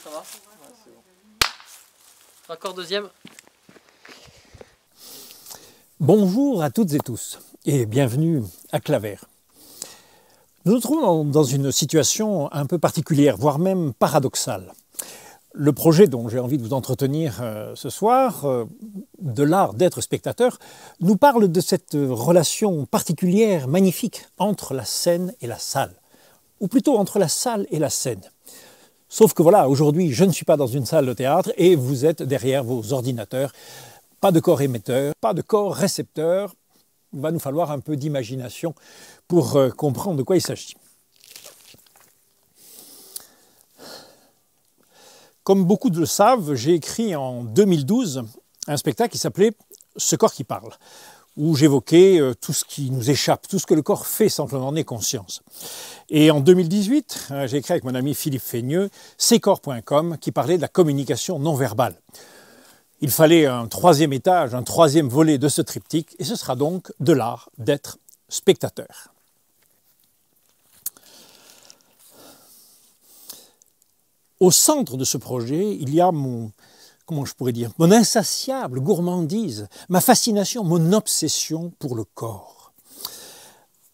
Ça va? Ouais, c'est bon. Raccord deuxième. Bonjour à toutes et tous et bienvenue à Claver. Nous nous trouvons dans une situation un peu particulière, voire même paradoxale. Le projet dont j'ai envie de vous entretenir ce soir, de l'art d'être spectateur, nous parle de cette relation particulière, magnifique, entre la scène et la salle. Ou plutôt entre la salle et la scène. Sauf que voilà, aujourd'hui, je ne suis pas dans une salle de théâtre et vous êtes derrière vos ordinateurs. Pas de corps émetteur, pas de corps récepteur. Il va nous falloir un peu d'imagination pour comprendre de quoi il s'agit. Comme beaucoup le savent, j'ai écrit en 2012 un spectacle qui s'appelait « Ce corps qui parle », où j'évoquais tout ce qui nous échappe, tout ce que le corps fait sans qu'on en ait conscience. Et en 2018, j'ai écrit avec mon ami Philippe Feigneux « Ccorps.com » qui parlait de la communication non verbale. Il fallait un troisième étage, un troisième volet de ce triptyque, et ce sera donc de l'art d'être spectateur. Au centre de ce projet, il y a mon insatiable gourmandise, ma fascination, mon obsession pour le corps.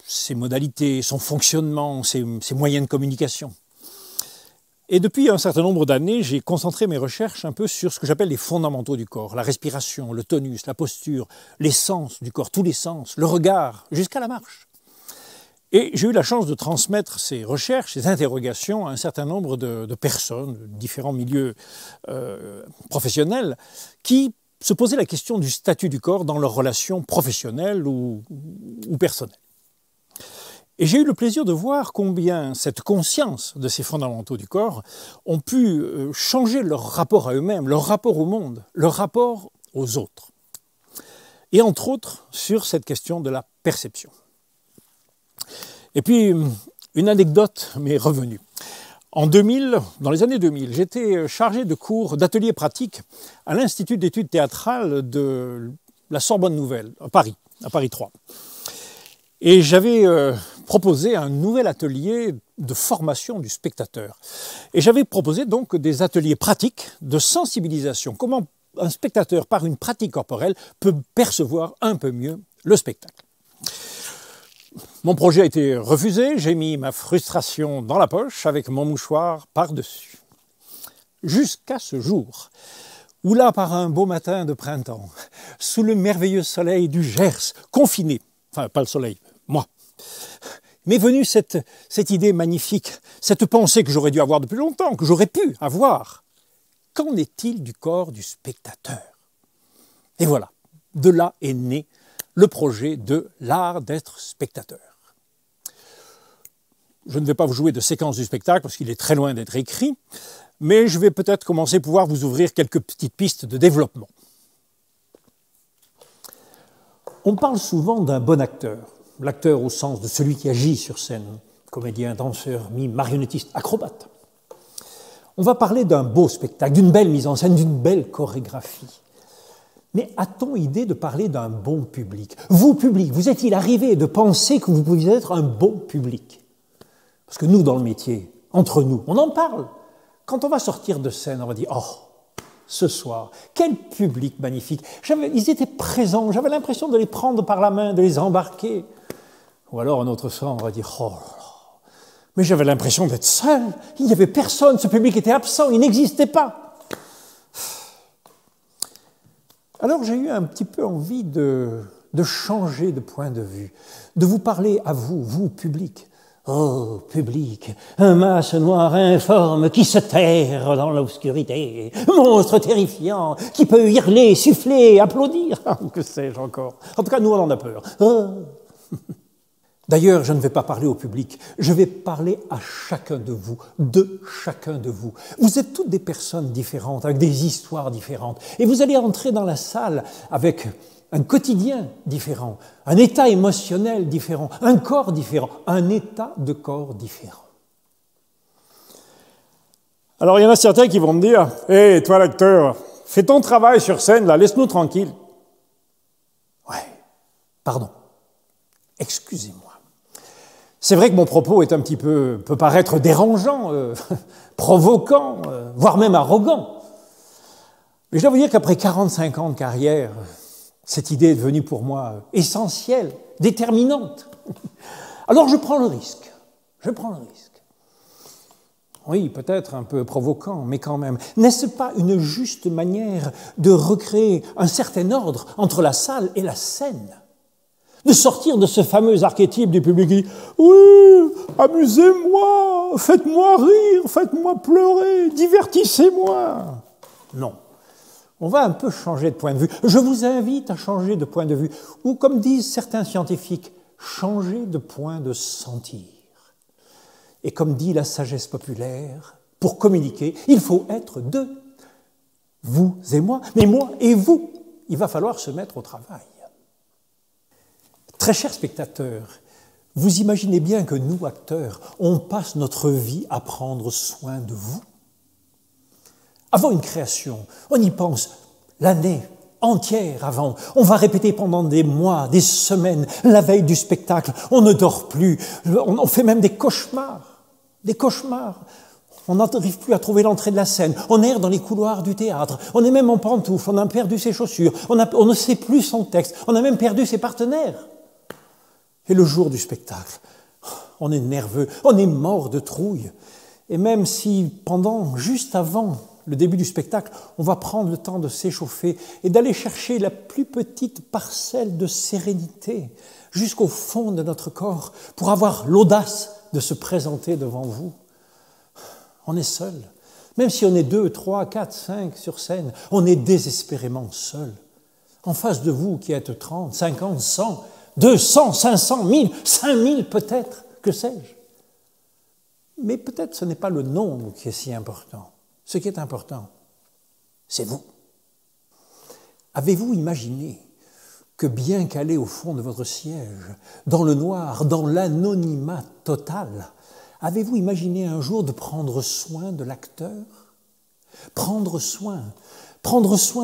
Ses modalités, son fonctionnement, ses moyens de communication. Et depuis un certain nombre d'années, j'ai concentré mes recherches un peu sur ce que j'appelle les fondamentaux du corps, la respiration, le tonus, la posture, les sens du corps, tous les sens, le regard, jusqu'à la marche. Et j'ai eu la chance de transmettre ces recherches, ces interrogations à un certain nombre de personnes, de différents milieux professionnels, qui se posaient la question du statut du corps dans leurs relations professionnelles ou personnelles. Et j'ai eu le plaisir de voir combien cette conscience de ces fondamentaux du corps ont pu changer leur rapport à eux-mêmes, leur rapport au monde, leur rapport aux autres. Et entre autres, sur cette question de la perception. Et puis, une anecdote m'est revenue. En 2000, dans les années 2000, j'étais chargé de cours d'ateliers pratiques à l'Institut d'études théâtrales de la Sorbonne Nouvelle, à Paris 3. Et j'avais proposé un nouvel atelier de formation du spectateur. Et j'avais proposé donc des ateliers pratiques de sensibilisation. Comment un spectateur, par une pratique corporelle, peut percevoir un peu mieux le spectacle. Mon projet a été refusé, j'ai mis ma frustration dans la poche avec mon mouchoir par-dessus. Jusqu'à ce jour, où là, par un beau matin de printemps, sous le merveilleux soleil du Gers, confiné, enfin pas le soleil, moi, m'est venue cette idée magnifique, cette pensée que j'aurais dû avoir depuis longtemps, que j'aurais pu avoir. Qu'en est-il du corps du spectateur? Et voilà, de là est né le projet de l'art d'être spectateur. Je ne vais pas vous jouer de séquence du spectacle parce qu'il est très loin d'être écrit, mais je vais peut-être commencer à pouvoir vous ouvrir quelques petites pistes de développement. On parle souvent d'un bon acteur, l'acteur au sens de celui qui agit sur scène, comédien, danseur, mime, marionnettiste, acrobate. On va parler d'un beau spectacle, d'une belle mise en scène, d'une belle chorégraphie. Mais a-t-on idée de parler d'un bon public? Vous, public, vous est-il arrivé de penser que vous pouviez être un bon public? Parce que nous, dans le métier, entre nous, on en parle. Quand on va sortir de scène, on va dire « Oh, ce soir, quel public magnifique !» Ils étaient présents, j'avais l'impression de les prendre par la main, de les embarquer. Ou alors, un autre soir, on va dire « Oh là là, mais j'avais l'impression d'être seul, il n'y avait personne, ce public était absent, il n'existait pas. » Alors j'ai eu un petit peu envie de changer de point de vue, de vous parler à vous, vous, public. Oh, public, un masse noir informe qui se terre dans l'obscurité, monstre terrifiant qui peut hurler, siffler, applaudir, que sais-je encore. En tout cas, nous, on en a peur. Oh. D'ailleurs, je ne vais pas parler au public, je vais parler à chacun de vous, de chacun de vous. Vous êtes toutes des personnes différentes, avec des histoires différentes, et vous allez entrer dans la salle avec un quotidien différent, un état émotionnel différent, un corps différent, un état de corps différent. Alors, il y en a certains qui vont me dire « Hé, toi l'acteur, fais ton travail sur scène, là, laisse-nous tranquille. » Ouais, pardon, excusez-moi. C'est vrai que mon propos est peut paraître dérangeant, provoquant, voire même arrogant. Mais je dois vous dire qu'après 45 ans de carrière, cette idée est devenue pour moi essentielle, déterminante. Alors je prends le risque. Oui, peut-être un peu provoquant, mais quand même. N'est-ce pas une juste manière de recréer un certain ordre entre la salle et la scène ? De sortir de ce fameux archétype du public qui dit « Oui, amusez-moi, faites-moi rire, faites-moi pleurer, divertissez-moi » Non. On va un peu changer de point de vue. Je vous invite à changer de point de vue. Ou, comme disent certains scientifiques, changer de point de sentir. Et comme dit la sagesse populaire, pour communiquer, il faut être deux. Vous et moi, mais moi et vous. Il va falloir se mettre au travail. Très chers spectateurs, vous imaginez bien que nous, acteurs, on passe notre vie à prendre soin de vous. Avant une création, on y pense l'année entière avant. On va répéter pendant des mois, des semaines, la veille du spectacle. On ne dort plus, on fait même des cauchemars. Des cauchemars. On n'arrive plus à trouver l'entrée de la scène. On erre dans les couloirs du théâtre. On est même en pantoufles, on a perdu ses chaussures. On ne sait plus son texte. On a même perdu ses partenaires. Et le jour du spectacle, on est nerveux, on est mort de trouille. Et même si juste avant le début du spectacle, on va prendre le temps de s'échauffer et d'aller chercher la plus petite parcelle de sérénité jusqu'au fond de notre corps pour avoir l'audace de se présenter devant vous. On est seul. Même si on est 2, 3, 4, 5 sur scène, on est désespérément seul. En face de vous qui êtes 30, 50, 100, 200, 500, 1000, 5000 peut-être, que sais-je. Mais peut-être ce n'est pas le nombre qui est si important. Ce qui est important, c'est vous. Avez-vous imaginé que bien calé au fond de votre siège, dans le noir, dans l'anonymat total, avez-vous imaginé un jour de prendre soin de l'acteur ? Prendre soin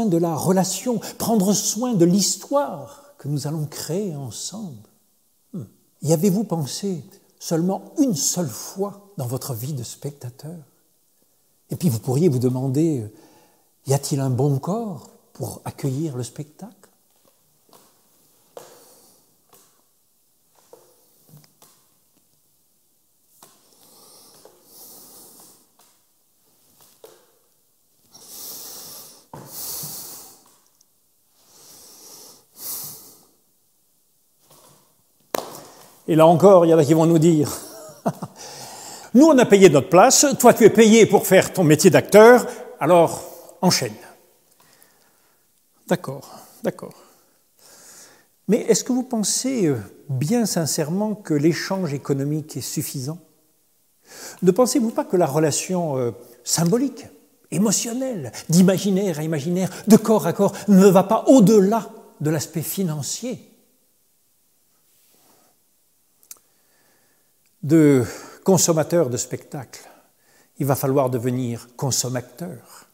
de la relation, prendre soin de l'histoire que nous allons créer ensemble. Y avez-vous pensé seulement une seule fois dans votre vie de spectateur ? Et puis vous pourriez vous demander, y a-t-il un bon corps pour accueillir le spectacle ? Et là encore, il y en a qui vont nous dire, nous on a payé notre place, toi tu es payé pour faire ton métier d'acteur, alors enchaîne. D'accord. Mais est-ce que vous pensez bien sincèrement que l'échange économique est suffisant ? Ne pensez-vous pas que la relation symbolique, émotionnelle, d'imaginaire à imaginaire, de corps à corps, ne va pas au-delà de l'aspect financier ? De consommateur de spectacle, il va falloir devenir consommateur.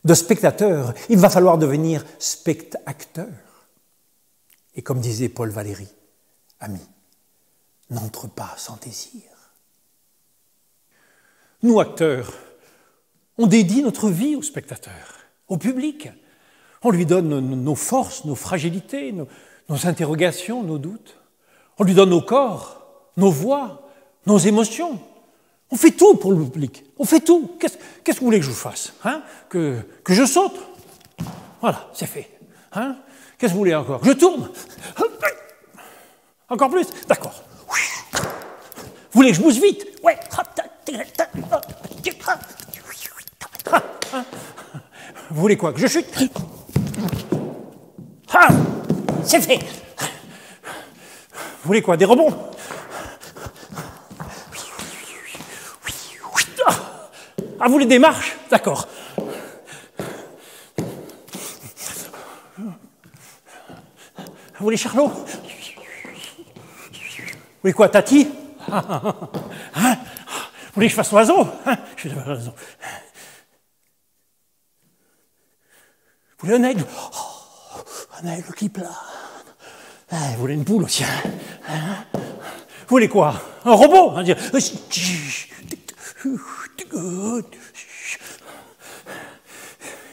De spectateur, il va falloir devenir spectateur. Et comme disait Paul Valéry, ami, n'entre pas sans désir. Nous, acteurs, on dédie notre vie au spectateur, au public. On lui donne nos forces, nos fragilités, nos interrogations, nos doutes. On lui donne nos corps, nos voix, nos émotions. On fait tout pour le public. On fait tout. Qu'est-ce que vous voulez que je vous fasse, que je saute? Voilà, c'est fait. Qu'est-ce que vous voulez encore? Je tourne. Encore plus? D'accord. Vous voulez que je bouge vite? Ouais. Vous voulez quoi? Que je chute? C'est fait. Vous voulez quoi? Des rebonds? Ah, vous voulez des marches? D'accord. Vous voulez Charlot? Vous voulez quoi, Tati? Vous voulez que je fasse l'oiseau? Je fais l'oiseau. Vous voulez un aigle? Un aigle qui plane. Vous voulez une poule aussi? Vous voulez quoi? Un robot?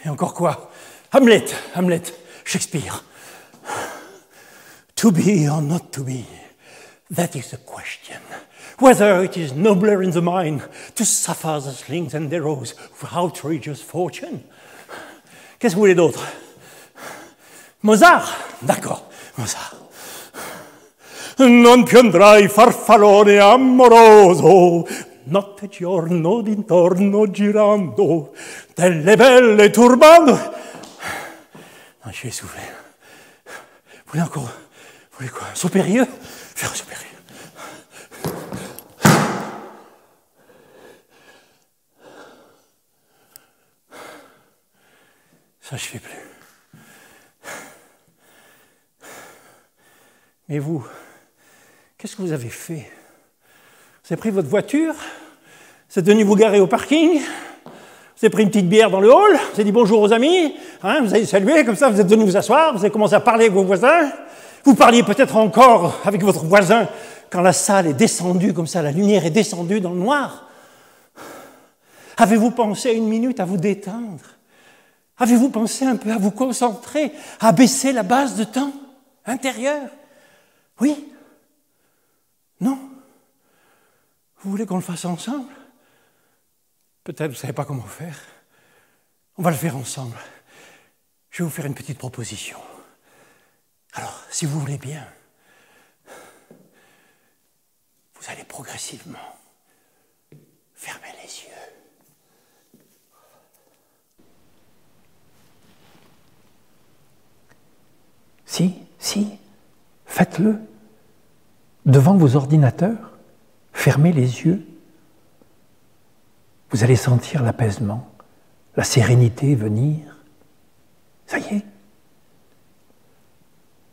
Et encore quoi? Hamlet, Shakespeare. To be or not to be, that is the question. Whether it is nobler in the mind to suffer the slings and arrows of outrageous fortune. Qu'est-ce que vous voulez d'autre? Mozart? D'accord, Mozart. Non piandrai farfallone amoroso, notte giorno d'intorno girando, delle belle turbando. Non, je suis essoufflé. Vous voulez encore? Vous voulez quoi? Un saut périlleux? Faire un saut périlleux. Ça, je ne fais plus. Mais vous, qu'est-ce que vous avez fait? Vous avez pris votre voiture? Vous êtes venu vous garer au parking? Vous avez pris une petite bière dans le hall? Vous avez dit bonjour aux amis? Hein, vous avez salué, comme ça, vous êtes venu vous asseoir? Vous avez commencé à parler avec vos voisins? Vous parliez peut-être encore avec votre voisin quand la salle est descendue, comme ça, la lumière est descendue dans le noir? Avez-vous pensé une minute à vous détendre? Avez-vous pensé un peu à vous concentrer, à baisser la base de temps intérieure? Oui? Non? Vous voulez qu'on le fasse ensemble? Peut-être vous ne savez pas comment faire. On va le faire ensemble. Je vais vous faire une petite proposition. Alors, si vous voulez bien, vous allez progressivement fermer les yeux. Si, faites-le. Devant vos ordinateurs, fermez les yeux. Vous allez sentir l'apaisement, la sérénité venir. Ça y est.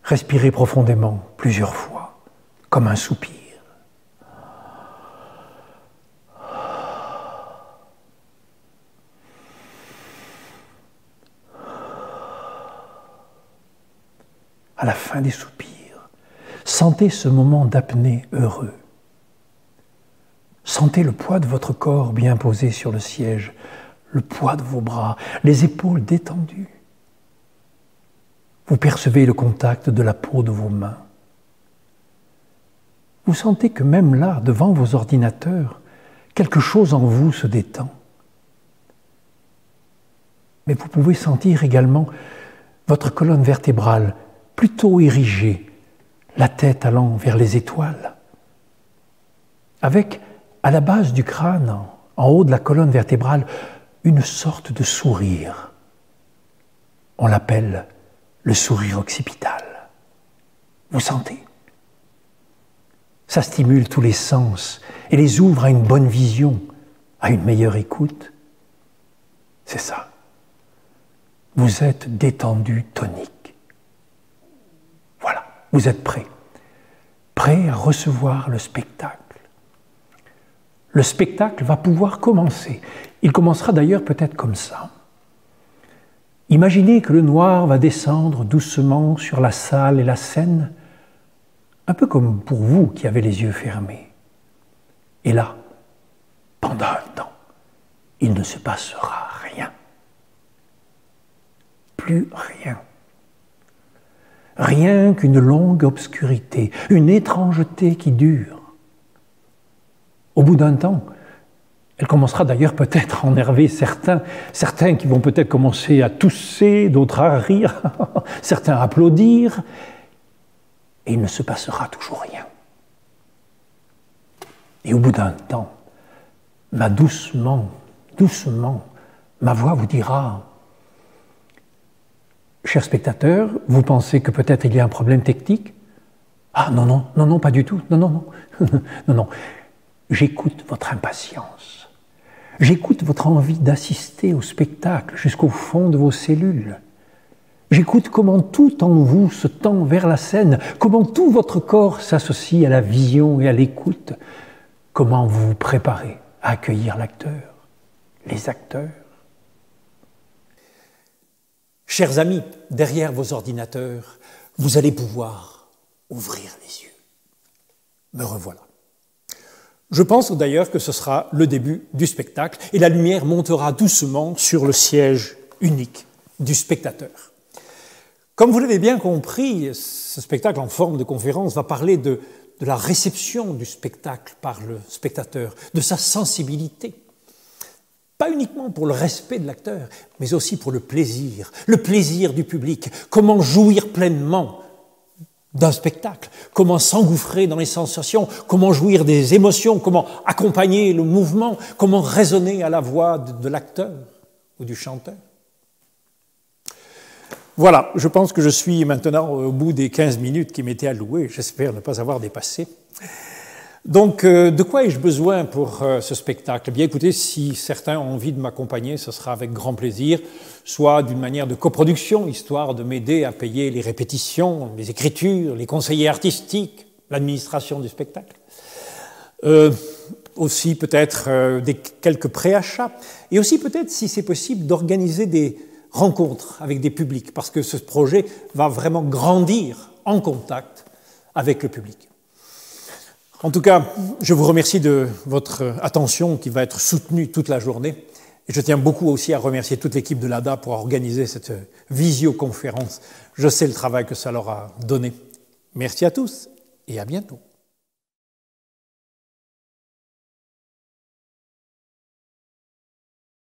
Respirez profondément plusieurs fois, comme un soupir. À la fin des soupirs, sentez ce moment d'apnée heureux. Sentez le poids de votre corps bien posé sur le siège, le poids de vos bras, les épaules détendues. Vous percevez le contact de la peau de vos mains. Vous sentez que même là, devant vos ordinateurs, quelque chose en vous se détend. Mais vous pouvez sentir également votre colonne vertébrale plutôt érigée, la tête allant vers les étoiles, avec à la base du crâne, en haut de la colonne vertébrale, une sorte de sourire. On l'appelle le sourire occipital. Vous sentez? Ça stimule tous les sens et les ouvre à une bonne vision, à une meilleure écoute. C'est ça. Vous êtes détendu tonique. Voilà, vous êtes prêt. Prêt à recevoir le spectacle. Le spectacle va pouvoir commencer. Il commencera d'ailleurs peut-être comme ça. Imaginez que le noir va descendre doucement sur la salle et la scène, un peu comme pour vous qui avez les yeux fermés. Et là, pendant un temps, il ne se passera rien. Plus rien. Rien qu'une longue obscurité, une étrangeté qui dure. Au bout d'un temps, elle commencera d'ailleurs peut-être à énerver certains qui vont peut-être commencer à tousser, d'autres à rire, certains à applaudir, et il ne se passera toujours rien. Et au bout d'un temps, doucement, ma voix vous dira: chers spectateurs, vous pensez que peut-être il y a un problème technique? Ah non, pas du tout, non. J'écoute votre impatience. J'écoute votre envie d'assister au spectacle jusqu'au fond de vos cellules. J'écoute comment tout en vous se tend vers la scène, comment tout votre corps s'associe à la vision et à l'écoute, comment vous vous préparez à accueillir l'acteur, les acteurs. Chers amis, derrière vos ordinateurs, vous allez pouvoir ouvrir les yeux. Me revoilà. Je pense d'ailleurs que ce sera le début du spectacle et la lumière montera doucement sur le siège unique du spectateur. Comme vous l'avez bien compris, ce spectacle en forme de conférence va parler de la réception du spectacle par le spectateur, de sa sensibilité. Pas uniquement pour le respect de l'acteur, mais aussi pour le plaisir du public, comment jouir pleinement d'un spectacle, comment s'engouffrer dans les sensations, comment jouir des émotions, comment accompagner le mouvement, comment résonner à la voix de l'acteur ou du chanteur. Voilà, je pense que je suis maintenant au bout des 15 minutes qui m'étaient allouées, j'espère ne pas avoir dépassé. Donc, de quoi ai-je besoin pour ce spectacle? Eh bien, écoutez, si certains ont envie de m'accompagner, ce sera avec grand plaisir, soit d'une manière de coproduction, histoire de m'aider à payer les répétitions, les écritures, les conseillers artistiques, l'administration du spectacle. Aussi peut-être quelques préachats, et aussi peut-être, si c'est possible, d'organiser des rencontres avec des publics, parce que ce projet va vraiment grandir en contact avec le public. En tout cas, je vous remercie de votre attention qui va être soutenue toute la journée. Et je tiens beaucoup aussi à remercier toute l'équipe de l'ADA pour organiser cette visioconférence. Je sais le travail que ça leur a donné. Merci à tous et à bientôt.